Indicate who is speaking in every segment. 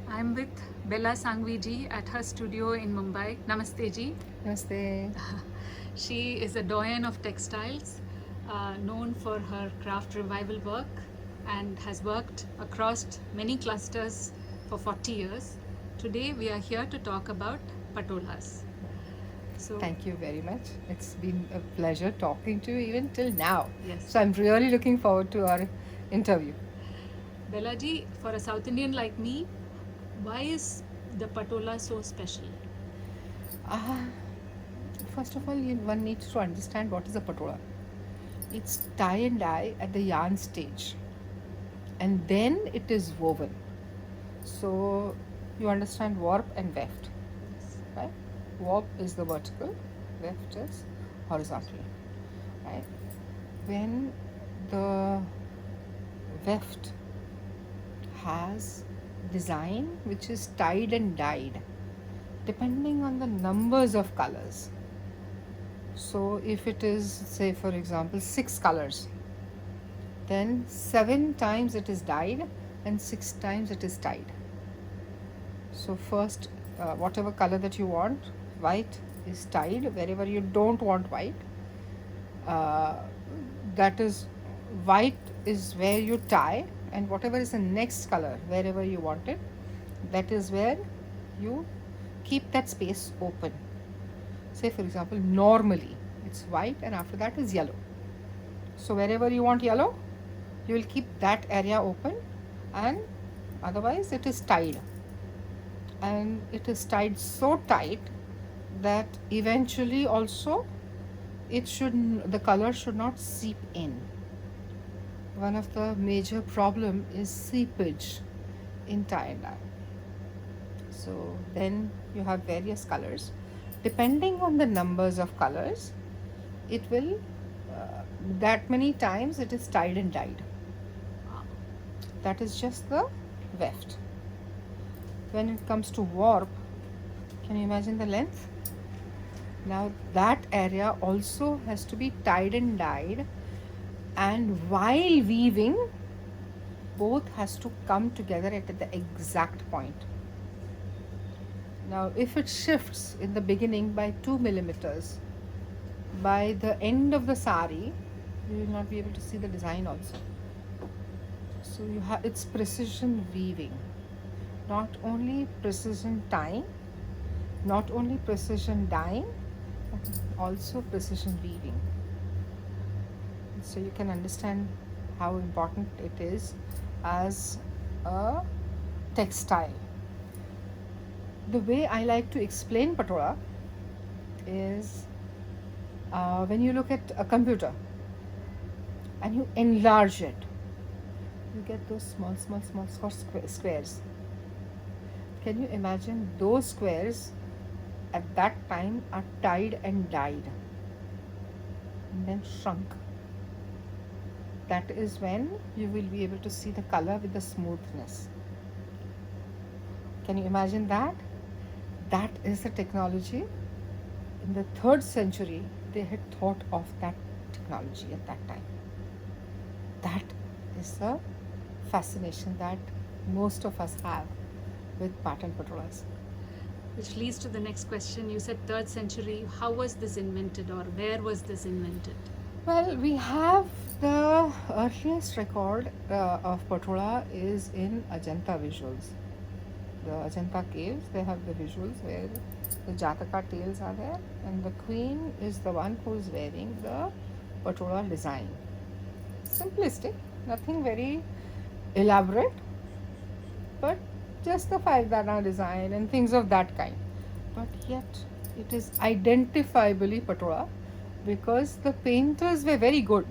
Speaker 1: I'm with Belaa Sanghvi ji at her studio in Mumbai. Namaste ji.
Speaker 2: Namaste.
Speaker 1: She is a doyen of textiles, known for her craft revival work and has worked across many clusters for 40 years. Today we are here to talk about patolas. So,
Speaker 2: Thank you very much. It's been a pleasure talking to you even till now.
Speaker 1: yes.
Speaker 2: So I'm really looking forward to our interview.
Speaker 1: Belaa ji, for a South Indian like me, why is the patola so special?
Speaker 2: Uh, First of all, one needs to understand what is a patola. It's tie and dye at the yarn stage, and then it is woven. So you understand warp and weft,
Speaker 1: Yes.
Speaker 2: right? Warp is the vertical, weft is horizontal, right? When the weft has design which is tied and dyed depending on the numbers of colors. So if it is, say for example, 6 colors, then 7 times it is dyed and 6 times it is tied. So first, whatever color that you want, white is tied. Wherever you don't want white, uh, that is, white is where you tie, and whatever is the next color, wherever you want it, that is where you keep that space open. Say for example, normally it's white and after that is yellow. So wherever you want yellow, you will keep that area open, and otherwise it is tied. And it is tied so tight that eventually also the color should not seep in. One of the major problem is seepage in tie and dye. So then you have various colors. Depending on the numbers of colors, it will that many times it is tied and dyed. That is just the weft. When it comes to warp, can you imagine the length? Now that area also has to be tied and dyed, and while weaving, both has to come together at the exact point. Now if it shifts in the beginning by 2 millimeters, by the end of the sari you will not be able to see the design also. So you have, it's precision weaving, not only precision tying, not only precision dyeing, but also precision weaving. So you can understand how important it is as a textile. The way I like to explain patola is, when you look at a computer and you enlarge it, you get those small squares. Can you imagine those squares at that time are tied and dyed and then shrunk? That is when you will be able to see the color with the smoothness. Can you imagine that? That is the technology. In the 3rd century, they had thought of that technology at that time. That is the fascination that most of us have with Patan Patolas.
Speaker 1: Which leads to the next question. You said 3rd century. How was this invented, or where was this invented?
Speaker 2: Well, we have the earliest record of Patola is in Ajanta visuals. The Ajanta caves, they have the visuals where the Jataka tails are there, and the queen is the one who is wearing the Patola design. Simplistic, nothing very elaborate, but just the 5 dana design and things of that kind. But yet it is identifiably Patola because the painters were very good,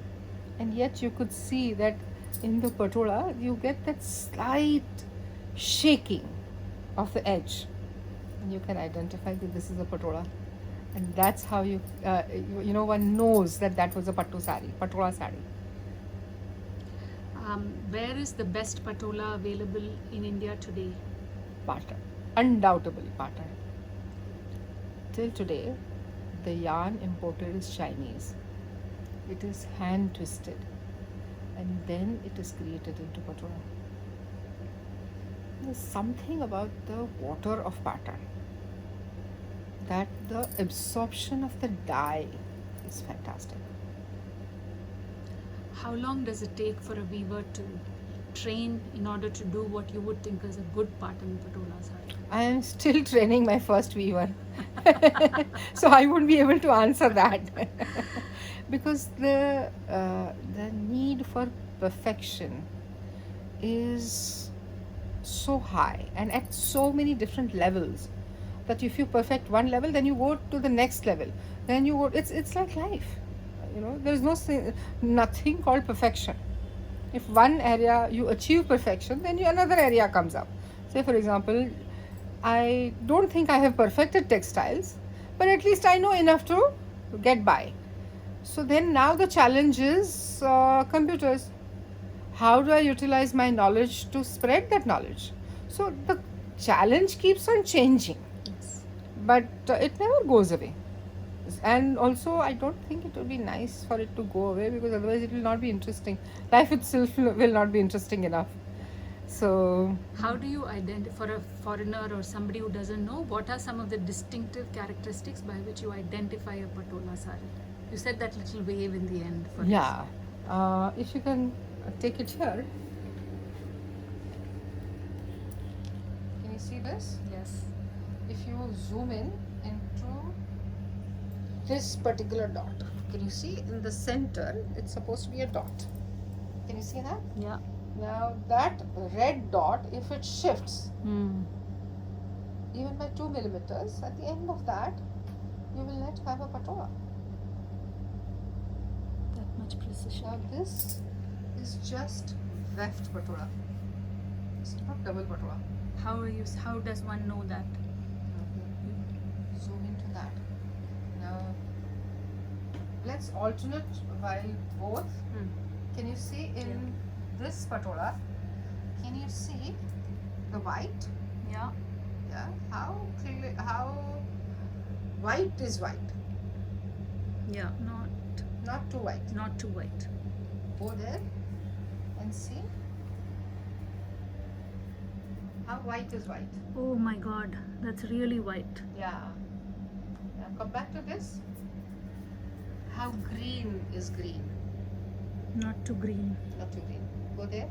Speaker 2: and yet you could see that in the Patola you get that slight shaking of the edge, and you can identify that this is a Patola. And that's how one knows that that was a Patola sari.
Speaker 1: Where is the best patola available in India today?
Speaker 2: Patan, undoubtedly Patan. Till today, the yarn imported is Chinese. It is hand twisted, and then it is created into patola. is something about the water of pattern, that the absorption of the dye is fantastic.
Speaker 1: How long does it take for a weaver to train in order to do what you would think is a good Patan Patola sari?
Speaker 2: I am still training my first weaver, so I won't be able to answer that because the need for perfection is so high and at so many different levels that if you perfect one level, then you go to the next level. Then you go. It's like life, you know. There is nothing called perfection. If one area you achieve perfection, then another area comes up. Say for example, I don't think I have perfected textiles, but at least I know enough to get by. So then now the challenge is computers. How do I utilize my knowledge to spread that knowledge? So the challenge keeps on changing,
Speaker 1: Yes.
Speaker 2: but it never goes away. And also, I don't think it would be nice for it to go away because otherwise it will not be interesting. Life itself will not be interesting enough. So,
Speaker 1: How do you identify, for a foreigner or somebody who doesn't know, what are some of the distinctive characteristics by which you identify a Patola sari? You said that little wave in the end for
Speaker 2: yeah, if you can take it here. Can you see this?
Speaker 1: Yes.
Speaker 2: If you zoom in into this particular dot, can you see in the center it's supposed to be a dot? Can you see that?
Speaker 1: Yeah.
Speaker 2: Now that red dot, if it shifts even by 2 millimeters, at the end of that you will not have a patola.
Speaker 1: That much precision.
Speaker 2: Now this is just weft patola. It's not double patola.
Speaker 1: How does one know that?
Speaker 2: Zoom into that. Now let's alternate while both. Can you see in this patola? Can you see the white?
Speaker 1: Yeah.
Speaker 2: Yeah. How white is white?
Speaker 1: Yeah.
Speaker 2: Not too white.
Speaker 1: Not too white.
Speaker 2: Go there and see how white is white.
Speaker 1: Oh my God, that's really white.
Speaker 2: Yeah. Now come back to this. How green is green?
Speaker 1: Not too green.
Speaker 2: Not too green. Go there.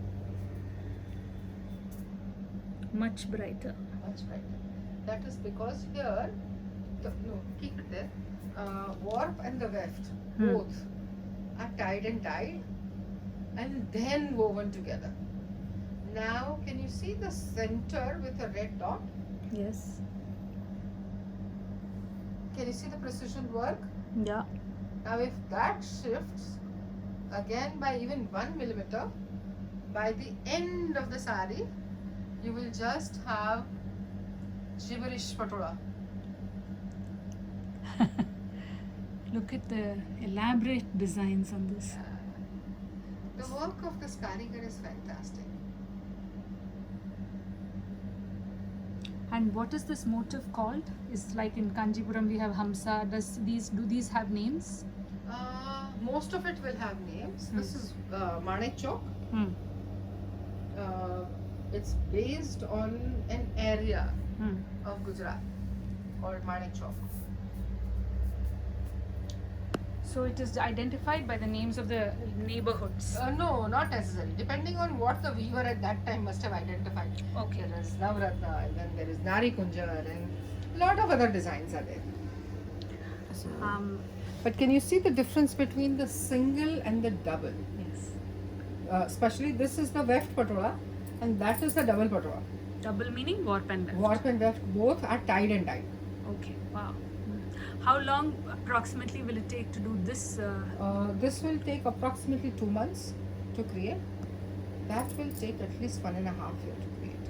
Speaker 1: Much brighter.
Speaker 2: Much brighter. That is because here, keep it there. Warp and the weft both are tied and dyed and then woven together. Now, can you see the center with a red dot?
Speaker 1: Yes.
Speaker 2: Can you see the precision work?
Speaker 1: Yeah.
Speaker 2: Now, if that shifts again by even 1 millimeter, by the end of the sari, you will just have gibberish patola.
Speaker 1: Look at the elaborate designs on this.
Speaker 2: The work of this karigar is fantastic.
Speaker 1: And what is this motif called? It's like in Kanjipuram we have Hamsa. Do these have names?
Speaker 2: Most of it will have names. This is Manek Chowk. It's based on an area of Gujarat called Manek Chowk.
Speaker 1: So it is identified by the names of the neighborhoods.
Speaker 2: No, not necessarily. Depending on what the weaver at that time must have identified.
Speaker 1: Okay.
Speaker 2: There is Navratna, and then there is Nari Kunjar, and a lot of other designs are there. So, but can you see the difference between the single and the double?
Speaker 1: Yes.
Speaker 2: Especially this is the weft patola, and that is the double patola.
Speaker 1: Double meaning warp and weft.
Speaker 2: Warp and weft both are tied and dyed.
Speaker 1: Okay. Wow. How long approximately will it take to do this?
Speaker 2: This will take approximately 2 months to create. That will take at least 1.5 years to create.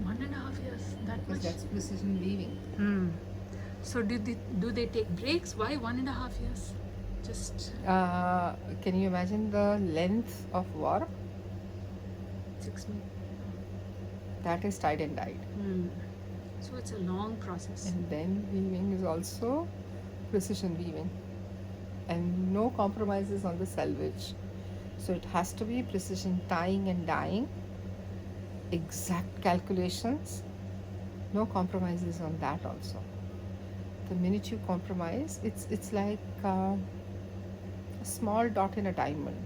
Speaker 1: 1.5 years. That
Speaker 2: Because
Speaker 1: much.
Speaker 2: that's precision weaving.
Speaker 1: So do they take breaks? Why 1.5 years? Just
Speaker 2: Can you imagine the length of warp?
Speaker 1: 6 months.
Speaker 2: That is tied and dyed.
Speaker 1: So it's a long process.
Speaker 2: And then weaving is also precision weaving. And no compromises on the selvage. So it has to be precision tying and dyeing. exact calculations, no compromises on that also. The minute you compromise, it's like a small dot in a diamond.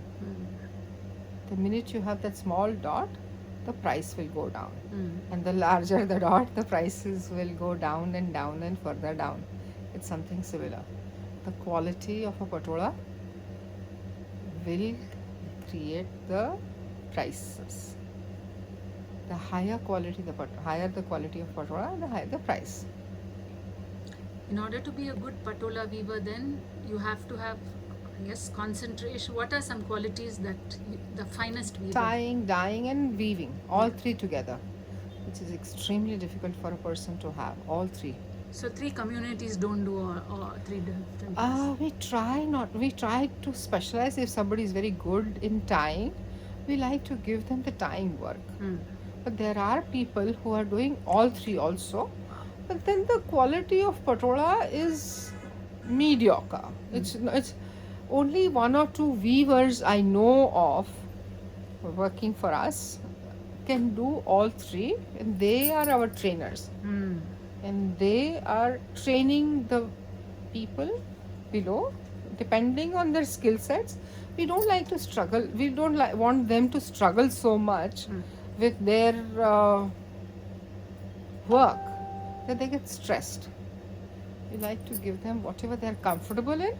Speaker 2: The minute you have that small dot, the price will go down. And the larger the dot, the prices will go down and down and further down. It's something similar. The quality of a patola will create the prices. The higher quality higher the quality of patola, the higher the price.
Speaker 1: In order to be a good patola weaver, then you have to have, I guess, concentration. What are some qualities that the finest weaver?
Speaker 2: Tying, dyeing, and weaving, all three together, which is extremely difficult for a person to have, all three.
Speaker 1: So 3 communities don't do all 3 different things.
Speaker 2: We try to specialize. If somebody is very good in tying, we like to give them the tying work. But there are people who are doing all three also, but then the quality of patola is mediocre. It's only 1 or 2 weavers I know of working for us can do all three, and they are our trainers. And they are training the people below depending on their skill sets. We don't like to struggle. We don't want them to struggle so much with their work that they get stressed. We like to give them whatever they're comfortable in.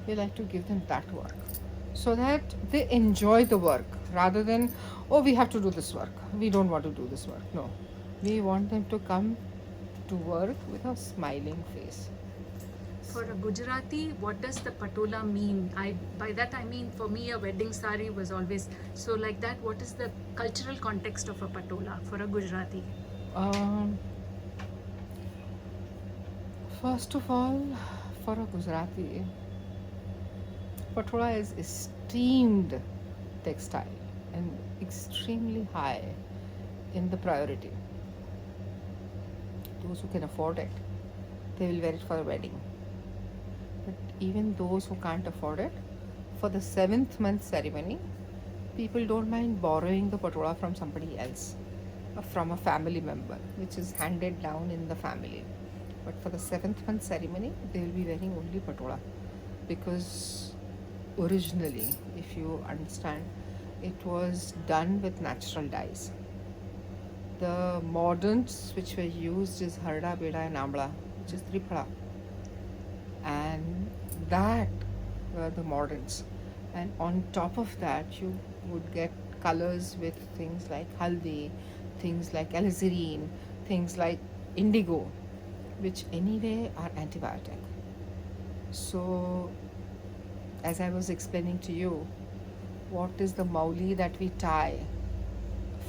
Speaker 2: We like to give them that work so that they enjoy the work rather than, oh, we have to do this work. We don't want to do this work. No. We want them to come to work with a smiling face.
Speaker 1: For a Gujarati, what does the patola mean? By that I mean, for me, a wedding sari was always so like that. What is the cultural context of a patola for a Gujarati?
Speaker 2: First of all, for a Gujarati, patola is esteemed textile and extremely high in the priority. Those who can afford it, they will wear it for a wedding. But even those who can't afford it, for the 7th month ceremony, people don't mind borrowing the patola from somebody else, from a family member, which is handed down in the family. But for the 7th month ceremony, they will be wearing only patola, because originally, if you understand, it was done with natural dyes. The moderns which were used is harda, beda, and amla, which is triphala. And that were the moderns. And on top of that, you would get colors with things like haldi, things like alizarin, things like indigo, which anyway are antibiotic. So, as I was explaining to you, what is the mauli that we tie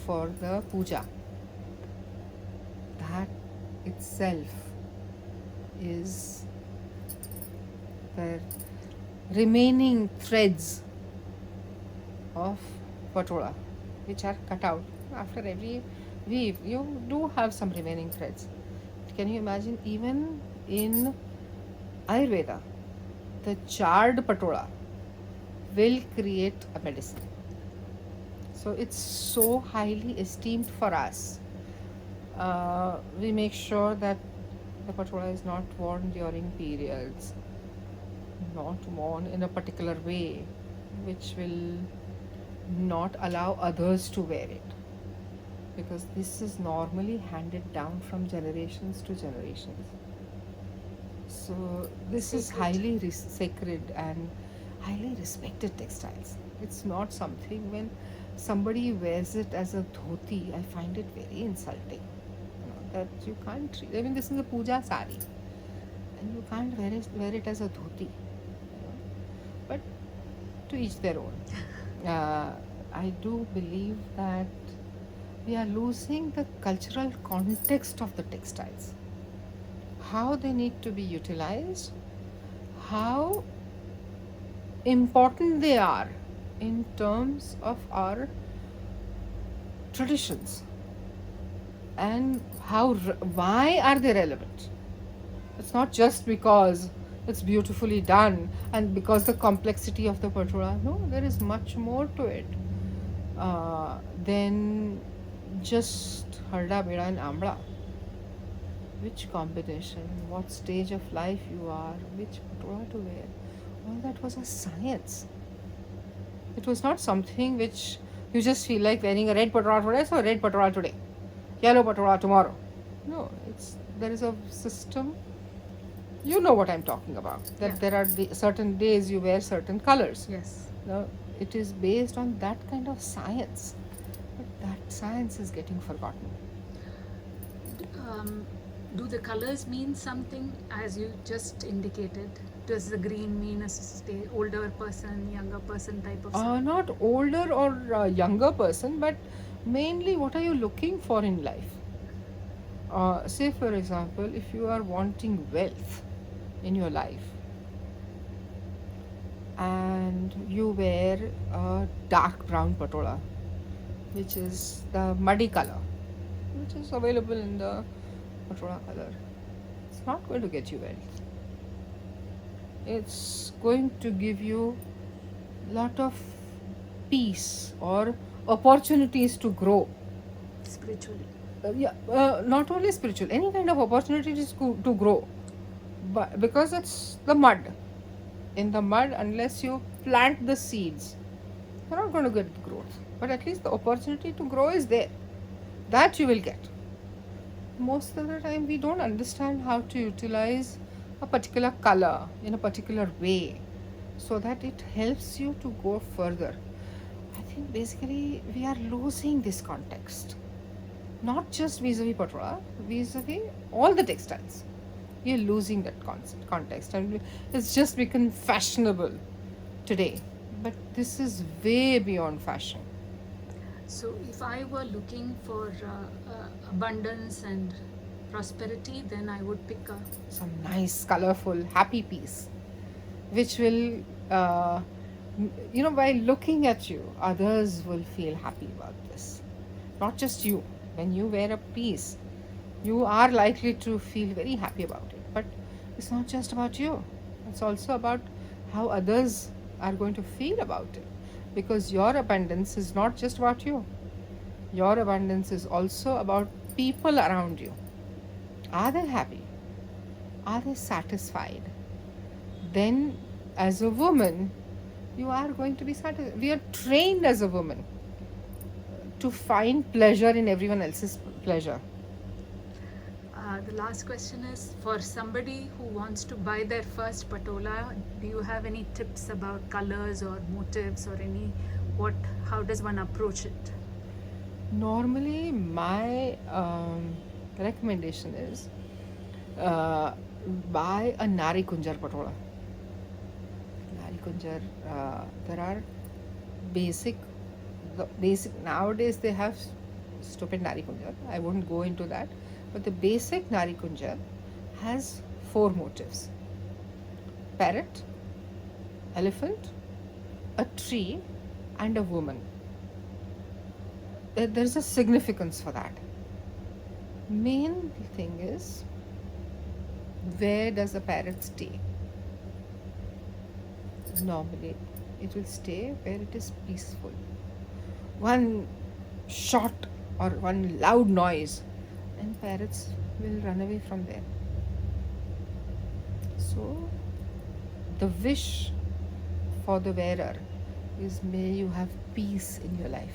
Speaker 2: for the puja? That itself is the remaining threads of patola, which are cut out after every weave. You do have some remaining threads. Can you imagine, even in Ayurveda, the charred patola will create a medicine. So it's so highly esteemed for us. We make sure that the patola is not worn during periods, not worn in a particular way, which will not allow others to wear it, because this is normally handed down from generations to generations. So this is highly sacred and highly respected textiles. It's not something, when somebody wears it as a dhoti, I find it very insulting. That you can't treat. I mean, this is a puja sari, and you can't wear it as a dhoti. But to each their own. I do believe that we are losing the cultural context of the textiles, how they need to be utilized, how important they are in terms of our traditions, and why are they relevant. It's not just because it's beautifully done and because the complexity of the patola. No, there is much more to it than just harda, beda, and amla. Which combination, what stage of life you are, which patola to wear, all that was a science. It was not something which you just feel like wearing a red patola today, so red patola today, yellow patola tomorrow. No, there is a system. You know what I'm talking about. That
Speaker 1: Yeah.
Speaker 2: there are certain days you wear certain colors.
Speaker 1: Yes.
Speaker 2: Now, it is based on that kind of science, but that science is getting forgotten.
Speaker 1: Do the colors mean something, as you just indicated? Does the green mean a older person, younger person type of something?
Speaker 2: Not older or younger person, but mainly what are you looking for in life? Say, for example, if you are wanting wealth in your life and you wear a dark brown patola, which is the muddy color, which is available in the patola color, it's not going to get you wealth. It's going to give you lot of peace or opportunities to grow.
Speaker 1: Spiritually.
Speaker 2: Not only spiritual, any kind of opportunities to grow, but because it's the mud. In the mud, unless you plant the seeds, you're not going to get growth. But at least the opportunity to grow is there. That you will get. Most of the time, we don't understand how to utilize a particular color in a particular way so that it helps you to go further. I think basically we are losing this context. Not just vis-a-vis patola, vis-a-vis all the textiles. We are losing that context, and it's just become fashionable today. But this is way beyond fashion.
Speaker 1: So, if I were looking for abundance and prosperity, then I would pick a
Speaker 2: Some nice, colorful, happy piece, which will, by looking at you, others will feel happy about this. Not just you. When you wear a piece, you are likely to feel very happy about it. But it's not just about you, it's also about how others are going to feel about it. Because your abundance is not just about you, your abundance is also about people around you. Are they happy? Are they satisfied? Then, as a woman, you are going to be satisfied. We are trained as a woman to find pleasure in everyone else's pleasure.
Speaker 1: The last question is, for somebody who wants to buy their first patola, do you have any tips about colors or motifs or how does one approach it?
Speaker 2: Normally, my recommendation is buy a Nari Kunjar patola. Nari Kunjar, there are basic nowadays they have stupid Nari Kunjar. I won't go into that. But the basic Nari Kunjar has 4 motifs: parrot, elephant, a tree, and a woman. There's a significance for that. Main thing is, where does a parrot stay? Normally, it will stay where it is peaceful. One shot or one loud noise, and parrots will run away from there. So, the wish for the wearer is, may you have peace in your life.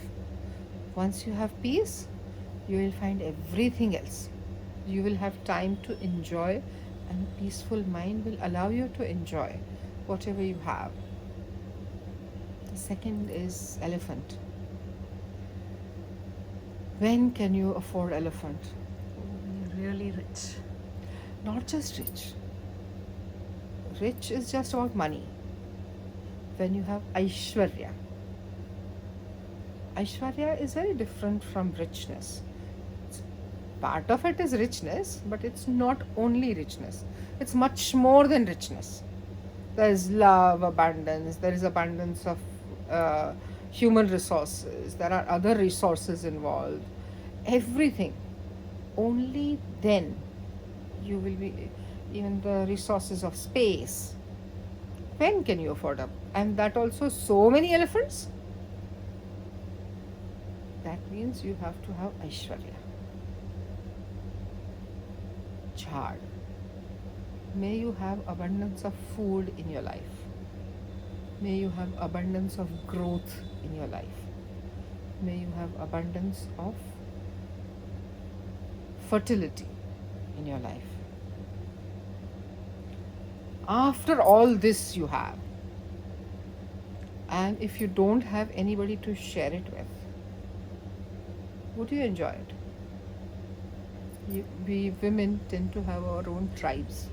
Speaker 2: Once you have peace, you will find everything else. You will have time to enjoy, and a peaceful mind will allow you to enjoy whatever you have. The second is elephant. When can you afford elephant?
Speaker 1: You're really rich.
Speaker 2: Not just rich. Rich is just about money. When you have Aishwarya. Aishwarya is very different from richness. Part of it is richness, but it's not only richness. It's much more than richness. There is love, abundance, there is abundance of human resources, there are other resources involved. Everything. Only then you will be, even the resources of space. When can you afford up? And that also so many elephants? that means you have to have Aishwarya. Chad. May you have abundance of food in your life. May you have abundance of growth in your life. May you have abundance of fertility in your life. After all this you have, and if you don't have anybody to share it with, would you enjoy it? We women tend to have our own tribes.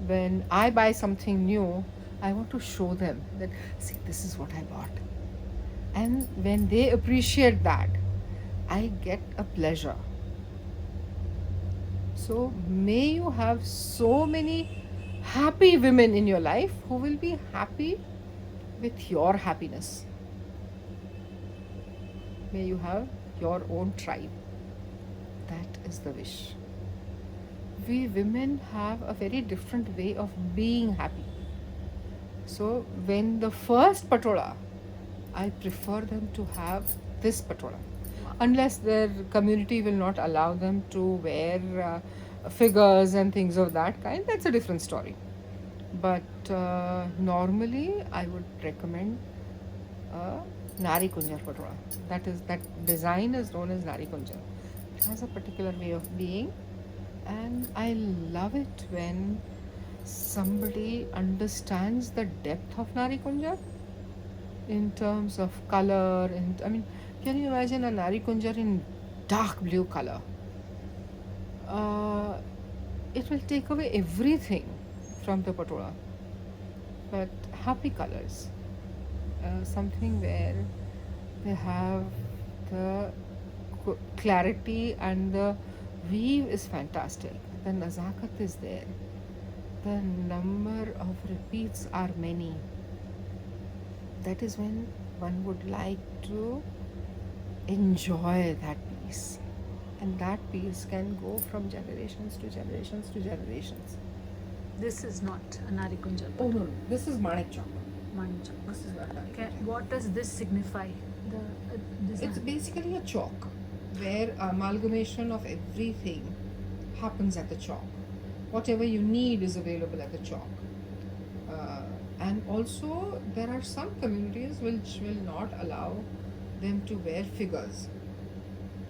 Speaker 2: When I buy something new, I want to show them that, see, this is what I bought. And when they appreciate that, I get a pleasure. So may you have so many happy women in your life who will be happy with your happiness. May you have your own tribe. That is the wish. We women have a very different way of being happy. So when the first patola, I prefer them to have this patola. Unless their community will not allow them to wear figures and things of that kind, that's a different story. But normally I would recommend Nari Kunjar patola. That design is known as Nari Kunjar. It has a particular way of being, and I love it when somebody understands the depth of Nari Kunjar in terms of color. And I mean, can you imagine a Nari Kunjar in dark blue color? It will take away everything from the patola, but happy colors. Something where they have the clarity, and the weave is fantastic. The nazakat is there. The number of repeats are many. That is when one would like to enjoy that piece. And that piece can go from generations to generations to generations.
Speaker 1: This is not a Nari Kunjar.
Speaker 2: Oh no, this is Manik Chok.
Speaker 1: Mancha.
Speaker 2: This is not Nari Kunjar.
Speaker 1: What does this signify?
Speaker 2: It's basically a chalk where amalgamation of everything happens at the chalk. Whatever you need is available at the chalk. And also there are some communities which will not allow them to wear figures.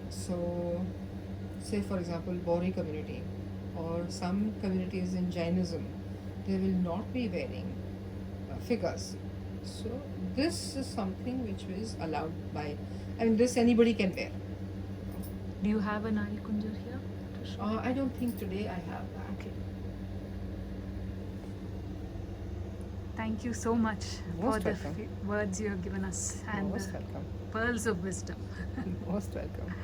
Speaker 2: So say for example Bori community or some communities in Jainism, they will not be wearing figures. So this is something which is allowed by, I mean this anybody can wear.
Speaker 1: Do you have a Nari Kunjar here?
Speaker 2: I don't think today I have that.
Speaker 1: Okay. Thank you so much
Speaker 2: Most
Speaker 1: for the
Speaker 2: welcome.
Speaker 1: words you have given us and
Speaker 2: Most
Speaker 1: the
Speaker 2: welcome.
Speaker 1: pearls of wisdom.
Speaker 2: Most welcome.